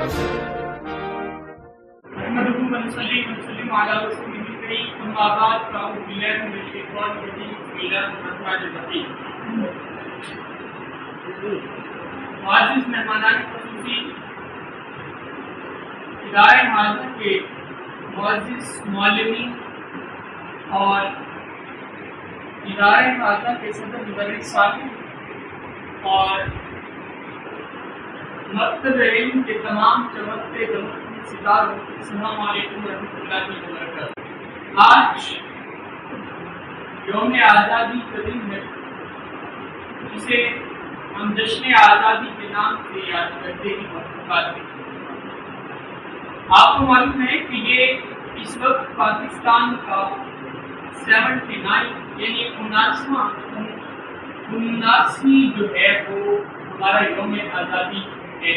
معزز مہمانان خصوصی، ادارے حاضر کے معزز معلمین اور ادارے حاضر کے صدر مدرس صاحب اور مکتب علم کے تمام چمکتے دمکتے ستاروں، السلام علیکم ورحمۃ اللہ وبرکاتہ۔ آج یوم آزادی کا دن ہے، جسے ہم جشن آزادی کے نام سے یاد کرتے ہیں۔ آپ کو معلوم ہے کہ یہ اس وقت پاکستان کا 79 یعنی 79ویں جو ہے وہ ہمارا یوم آزادی ہے۔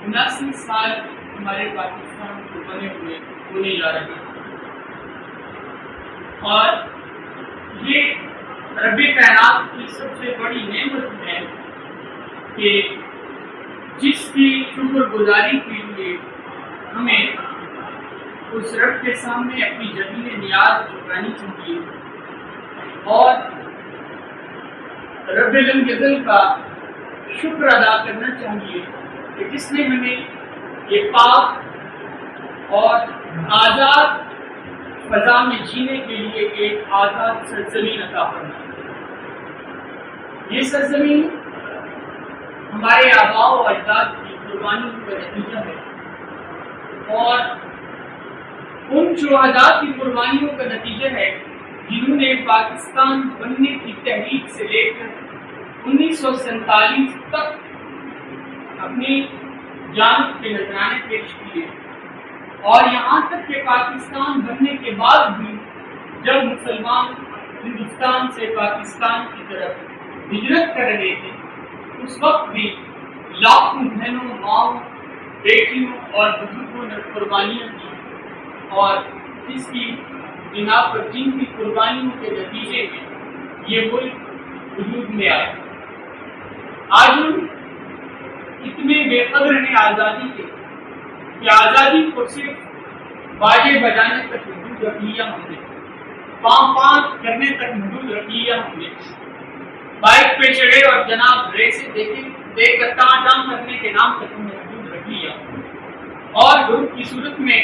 79 سال ہمارے پاکستان کو بنے ہوئے ہونے جا رہے ہیں، اور یہ رب کائنات کی سب سے بڑی نعمت ہے کہ جس کی شکر گزاری کے لیے ہمیں اس رب کے سامنے اپنی جمیل نیاز چکانی چاہیے اور رب الجل کا شکر ادا کرنا چاہیے کہ جس نے ہمیں یہ پاک اور آزاد فضا میں جینے کے لیے ایک آزاد سرزمین عطا فرمائی۔ یہ سرزمین ہمارے آباء و اجداد کی قربانیوں کا نتیجہ ہے، اور ان شہداء کی قربانیوں کا نتیجہ ہے جنہوں نے پاکستان بننے کی تحریک سے لے کر 1947 تک اپنی جان کے نذرانے پیش کیے، اور یہاں تک کہ پاکستان بننے کے بعد بھی جب مسلمان ہندوستان سے پاکستان کی طرف ہجرت کر رہے تھے، اس وقت بھی لاکھوں بہنوں، ماؤں، بیٹیوں اور بزرگوں نے قربانیاں دی، اور اس کی بنا پر جن کی قربانیوں کے نتیجے میں یہ ملک وجود میں آیا۔ آج ہم اتنے بے قدر ہیں آزادی کے کہ آزادی کو صرف باجے بجانے تک محدود رکھ لیا ہم نے، پام کرنے تک محدود رکھ لیا ہم نے، بائک پہ چڑھے اور جناب ریسیں دیکھ کر ٹام کرنے کے نام تک محدود رکھ لیا، اور گروپ کی صورت میں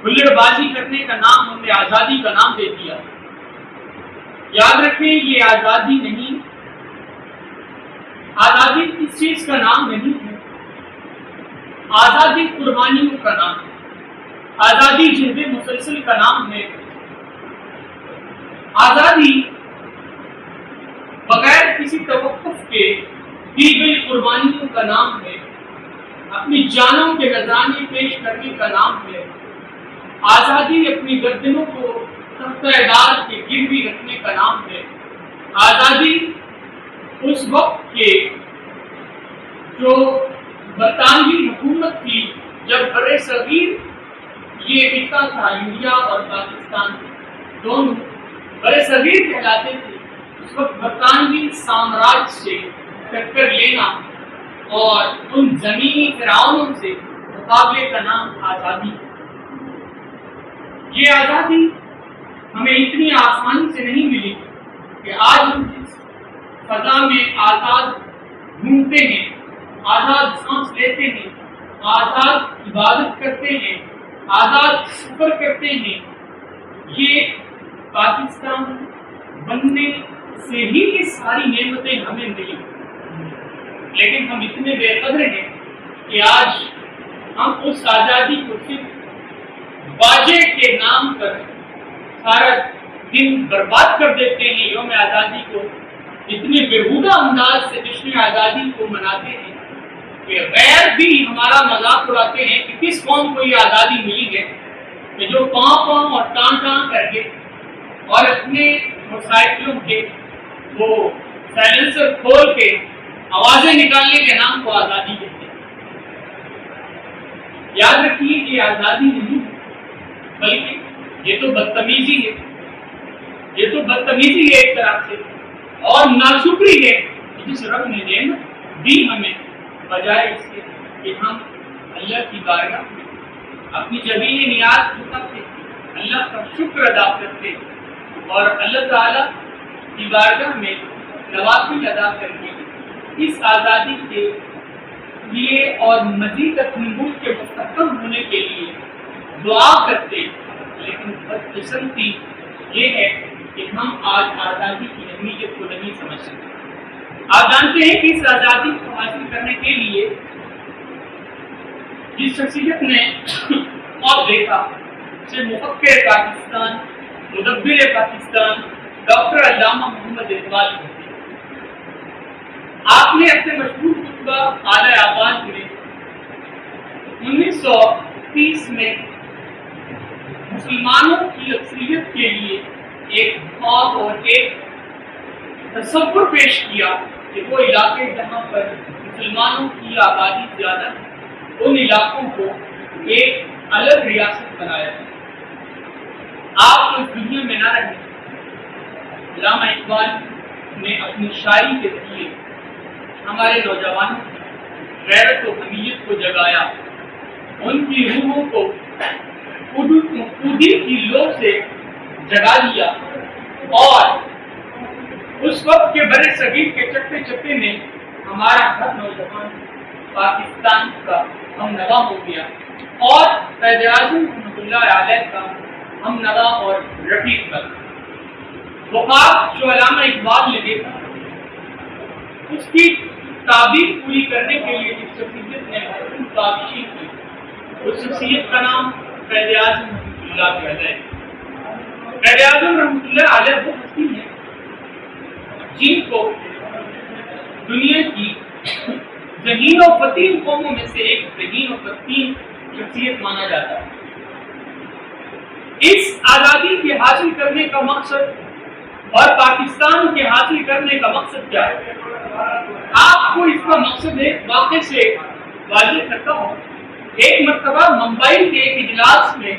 ہلڑ بازی کرنے کا نام ہم نے آزادی کا نام دے دیا۔ یاد رکھیں، یہ آزادی نہیں، آزادی کس چیز کا نام نہیں ہے، آزادی قربانیوں کا نام ہے، آزادی جہد مسلسل کا نام ہے، آزادی بغیر کسی توقف کے دی گئی قربانیوں کا نام ہے، اپنی جانوں کے نذرانے پیش کرنے کا نام ہے، آزادی اپنی گردنوں کو تختہ دار کے گروی رکھنے کا نام ہے، آزادی اس وقت کے جو برطانوی حکومت تھی جب بر صغیر یہ خطہ تھا، انڈیا اور پاکستان دونوں بر صغیر کہلاتے تھے، اس وقت برطانوی سامراج سے ٹکر لینا اور ان زمینی فرعونوں سے مقابلے کا نام آزادی ہے۔ یہ آزادی ہمیں اتنی آسانی سے نہیں ملی کہ آج ہم جس فضا میں آزاد گھومتے ہیں، آزاد سانس لیتے ہیں، آزاد عبادت کرتے ہیں، آزاد سفر کرتے ہیں، یہ پاکستان بننے سے ہی یہ ساری نعمتیں ہمیں ملی، لیکن ہم اتنے بے قدر ہیں کہ آج ہم اس آزادی کو صرف باجے کے نام پر سارا دن برباد کر دیتے ہیں، یوم آزادی کو اتنے بےہودہ انداز سے جشن آزادی کو مناتے ہیں کہ غیر بھی ہمارا مذاق اڑاتے ہیں کہ کس قوم کو یہ آزادی ملی ہے کہ جو پاؤں اور ٹان کر کے اور اپنے موٹرسائیکلوں کے وہ سائلنسر کھول کے آوازیں نکالنے کے نام کو آزادی کہتے ہیں۔ یاد رکھیے کہ آزادی نہیں ہے، بلکہ یہ تو بدتمیزی ہے، یہ تو بدتمیزی ہے ایک طرح سے، اور ناشکری ہے جس رب نے نعمت دی ہمیں، بجائے اس کے کہ ہم اللہ کی بارگاہ میں اپنی جبین نیاز جھکاتے، اللہ کا شکر ادا کرتے اور اللہ تعالیٰ کی بارگاہ میں نوافل ادا کر کے اس آزادی کے لیے اور مزید اپنے ملک کے مستحکم ہونے کے لیے دعا کرتے۔ لیکن بدقسمتی یہ ہے کہ ہم آج آزادی کی اہمیت کو نہیں سمجھ سکتے۔ آپ جانتے ہیں کہ اس آزادی کو حاصل کرنے کے لیے جس شخصیت نے خواب دیکھا سے مفکر پاکستان، مدبر پاکستان ڈاکٹر علامہ محمد اقبال ہوتے ہیں۔ آپ نے اپنے مشہور خطبہ اعلی آباد میں 1930 میں مسلمانوں کی اکثریت کے لیے ایک خواب اور ایک تصور پیش کیا کہ وہ علاقے جہاں پر مسلمانوں کی آبادی زیادہ ہے ان علاقوں کو ایک الگ ریاست بنایا جائے۔ آپ اس دنیا میں نہ رہیں۔ علامہ اقبال نے اپنی شاعری کے ذریعے ہمارے نوجوانوں کی غیرت و حمیت کو جگایا، ان کی روحوں کو خودی کی لو سے جگا دیا، اور اس وقت کے بڑے صغیر کے چپے چپے میں ہمارا ہر نوجوان پاکستان کا ہم نوا ہو گیا اور قائد اعظم رحمۃ اللہ علیہ کا ہم نوا اور رفیق بن۔ وہ خواب جو علامہ اقبال نے دیکھا اس کی تعبیر پوری کرنے کے لیے جس شخصیت نے کاوشیں کی اس شخصیت کا نام قائد اعظم رحمۃ اللہ علیہ۔ قائد اعظم رحمۃ اللہ علیہ وہ ہستی ہے جن کو دنیا کی ذہین و فطین قوموں میں سے ایک ذہین و فطین شخصیت مانا جاتا ہے۔ اس آزادی کے حاصل کرنے کا مقصد اور پاکستان کے حاصل کرنے کا مقصد کیا ہے؟ آپ کو اس کا مقصد ایک واقعے سے واضح کرتا ہوں۔ ایک مرتبہ ممبئی کے ایک اجلاس میں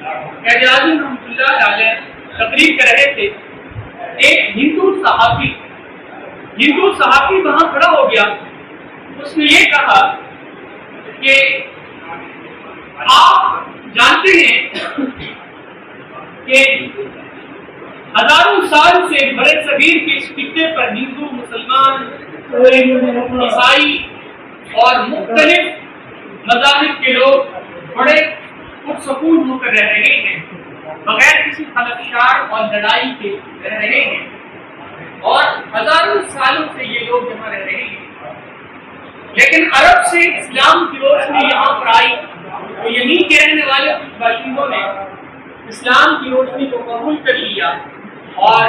قائد اعظم رحمۃ اللہ علیہ تقریر کر رہے تھے۔ ایک ہندو صحافی وہاں کھڑا ہو گیا۔ اس نے یہ کہا کہ آپ جانتے ہیں کہ ہزاروں سال سے بڑے صغیر کے اس خطے پر ہندو، مسلمان، عیسائی اور مختلف مذاہب کے لوگ بڑے پرسکون ہو کر رہ رہے ہیں، بغیر کسی خلفشار اور لڑائی کے رہ رہے ہیں، اور ہزاروں سالوں سے یہ لوگ یہاں رہ رہے ہیں۔ لیکن عرب سے اسلام کی روشنی یہاں پر آئی تو یہیں کے رہنے والے کچھ باشندوں نے اسلام کی روشنی کو قبول کر لیا اور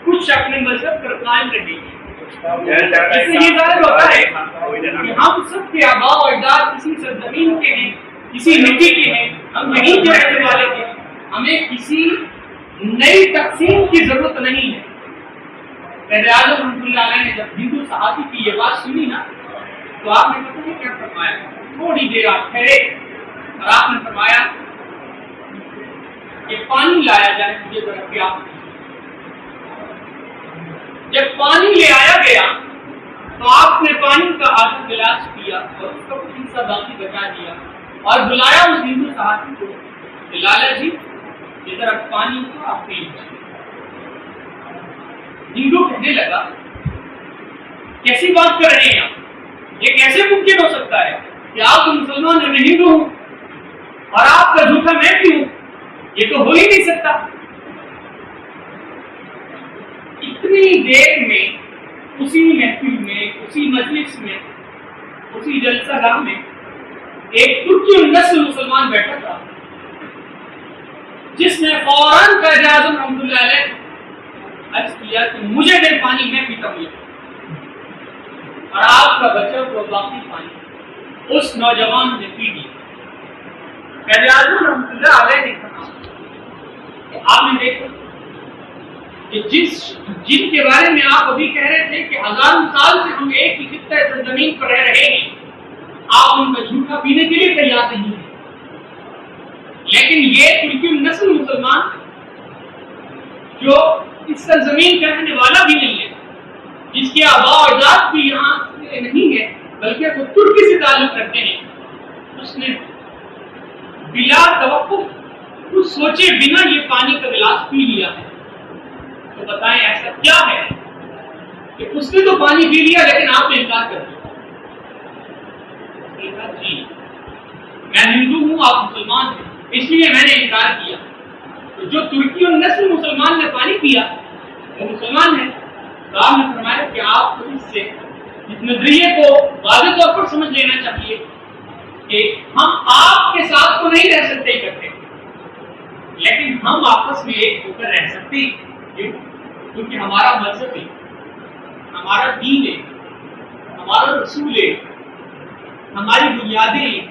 کچھ اپنے مذہب پر قائم رہے۔ اس سے یہ ظاہر ہوتا ہے کہ ہم سب کے آباء و اجداد کسی سرزمین کے ہیں، کسی مٹی کے ہیں، ہم یہیں کے رہنے والے ہیں، ہمیں کسی نئی تقسیم کی ضرورت نہیں ہے۔ قائد اعظم رحمۃ اللہ علیہ نے جب ہندو صحافی کی یہ بات سنی نا تو آپ نے پتہ نہیں کیا فرمایا، تھوڑی دیر آپ ٹھہرے اور آپ نے فرمایا کہ پانی لایا جائے، مجھے ذرا پیاس ہے۔ جب پانی لے آیا گیا تو آپ نے پانی کا آدھا گلاس پیا اور اس کا کچھ حصہ باقی بچا دیا اور بلایا اس ہندو صحافی کو کہ لالا جی یہ ذرا پانی کو آپ پی لیجیے۔ ہندو کہنے لگا کیسی بات کر رہے ہیں آپ، یہ کیسے ممکن ہو سکتا ہے کہ آپ مسلمان اور میں ہندو ہوں اور آپ کا جھوٹا میں بھی ہوں، یہ تو ہو ہی نہیں سکتا۔ اتنی دیر میں اسی محفل میں، اسی مجلس میں، اسی جلسہ گاہ میں ایک ترکی النسل مسلمان بیٹھا تھا جس نے فوراً قائد اعظم رحمۃ اللہ علیہ عرض کیا کہ مجھے دے پانی، میں پیتا ہوں، اور آپ کا بچہ ہوا باقی پانی اس نوجوان نے پی لیا۔ قائد اعظم رحمۃ اللہ علیہ نے کہا کہ آپ نے دیکھا کہ جن کے بارے میں آپ ابھی کہہ رہے تھے کہ ہزاروں سال سے ہم ایک ہی خطہ سرزمین پر رہ رہے ہیں، آپ ان کا جھوٹا پینے کے لیے تیار نہیں ہیں، لیکن یہ ترکی نسل مسلمان جو اس سرزمین کا رہنے والا بھی نہیں ہے، جس کے آباء و اجداد بھی یہاں نہیں ہے بلکہ وہ ترکی سے تعلق رکھتے ہیں، اس نے بلا توقف کچھ سوچے بنا یہ پانی کا گلاس پی لیا ہے. تو بتائیں ایسا کیا ہے کہ اس نے تو پانی پی لیا لیکن آپ نے انکار کر دیا؟ جی میں ہندو ہوں، آپ مسلمان ہیں، اس لیے میں نے انکار کیا. تو جو ترکی اور نسل مسلمان نے پانی پیا وہ مسلمان ہے. تو آپ نے فرمایا کہ آپ کو اس سے اس نظریے کو واضح طور پر سمجھ لینا چاہیے کہ ہم آپ کے ساتھ تو نہیں رہ سکتے کرتے، لیکن ہم آپس میں ایک ہو کر رہ سکتے ہیں، کیونکہ ہمارا مذہب ہے، ہمارا دین ہے، ہمارا رسول ہے، ہماری بنیادیں ہیں،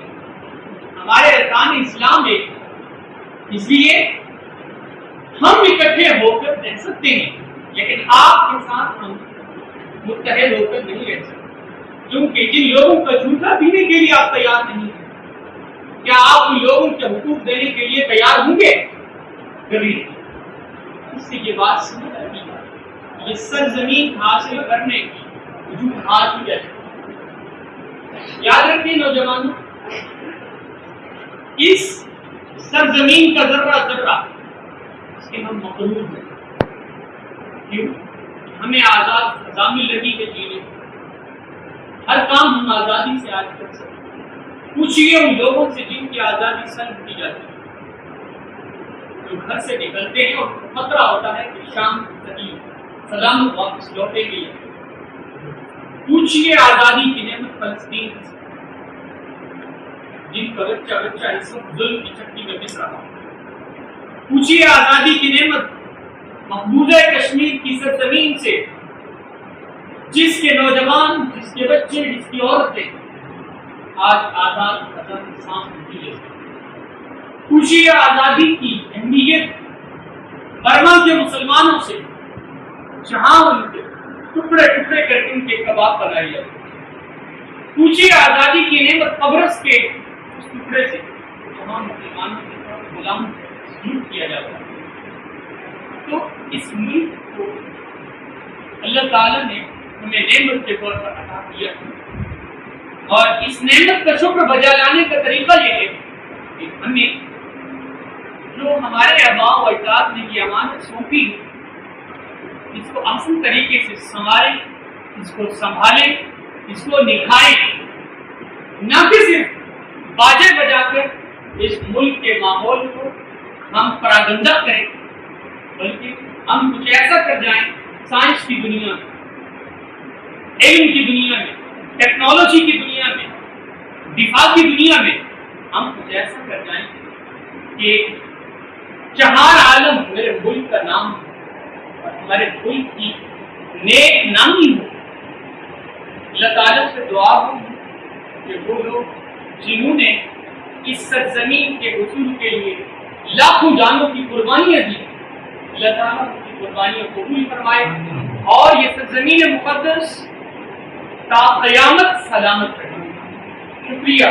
ہمارے ارکان اسلام ہے. اس لیے ہم اکٹھے ہو کر رہ سکتے ہیں، لیکن آپ کے ساتھ ہم متحد ہو کر نہیں رہ سکتے، کیونکہ جن لوگوں کا جھوٹا پینے کے لیے آپ تیار نہیں ہیں، کیا آپ ان لوگوں کے حقوق دینے کے لیے تیار ہوں گے؟ کبھی اس سے یہ بات سمجھ آتی ہے، یہ سرزمین حاصل کرنے کی وجوہات ہی ہے. یاد رکھیں نوجوانوں، اس سرزمین کا ذرہ ذرہ اس کے ہم مقروض ہیں. کیوں؟ ہمیں آزاد فضا مل رہی ہے جینے، ہر کام ہم آزادی سے آج کر سکتے. پوچھئے ان لوگوں سے جن کی آزادی سلب کی جاتی ہے، جو گھر سے نکلتے ہیں اور خطرہ ہوتا ہے کہ شام تک سلامت واپس لوٹیں گے. پوچھئے آزادی کی نعمت فلسطین سے جن کا بچہ بچہ اس وقت ظلم کی چکی میں پس رہا. پوچھئے آزادی کی نعمت محبوبہ کشمیر کی سرزمین سے جس کے نوجوان، جس کے بچے، جس کی عورتیں آج آزاد قدم سانس نہیں لے سکتے. پوچھئے آزادی کی اہمیت برما کے مسلمانوں سے جہاں ان کے ٹکڑے ٹکڑے کر کے ان کے کباب بنائے جاتے. پوچھئے آزادی کی نعمت قبرص کے اس ٹکڑے سے جہاں مسلمانوں کے غلام سلوک کیا جاتا ہے. تو اس ملک کو اللہ تعالیٰ نے ہمیں نعمت کے طور پر عطا کیا ہے، اور اس نعمت کا شکر بجا لانے کا طریقہ یہ ہے کہ ہمیں جو ہمارے آباء و اجداد نے یہ امانت سونپی اس کو احسن طریقے سے سنواریں، اس کو سنبھالیں، اس کو نکھاریں، نہ کہ صرف باجے بجا کر اس ملک کے ماحول کو ہم پراگندہ کریں، بلکہ ہم کچھ ایسا کر جائیں سائنس کی دنیا میں، علم کی دنیا میں، ٹیکنالوجی کی دنیا میں، دفاع کی دنیا میں ہم کچھ ایسا کر جائیں کہ چہار عالم میرے ملک کا نام ہو اور ہمارے ملک کی نیک نامی ہو. اللہ تعالیٰ سے دعا ہو کہ وہ لوگ جنہوں نے اس سرزمین کے حصول کے لیے لاکھوں جانوں کی قربانیاں دی، اللہ تعالیٰ ان کی قربانیاں قبول فرمائے اور یہ سرزمین مقدس تا قیامت سلامت رہے. شکریہ.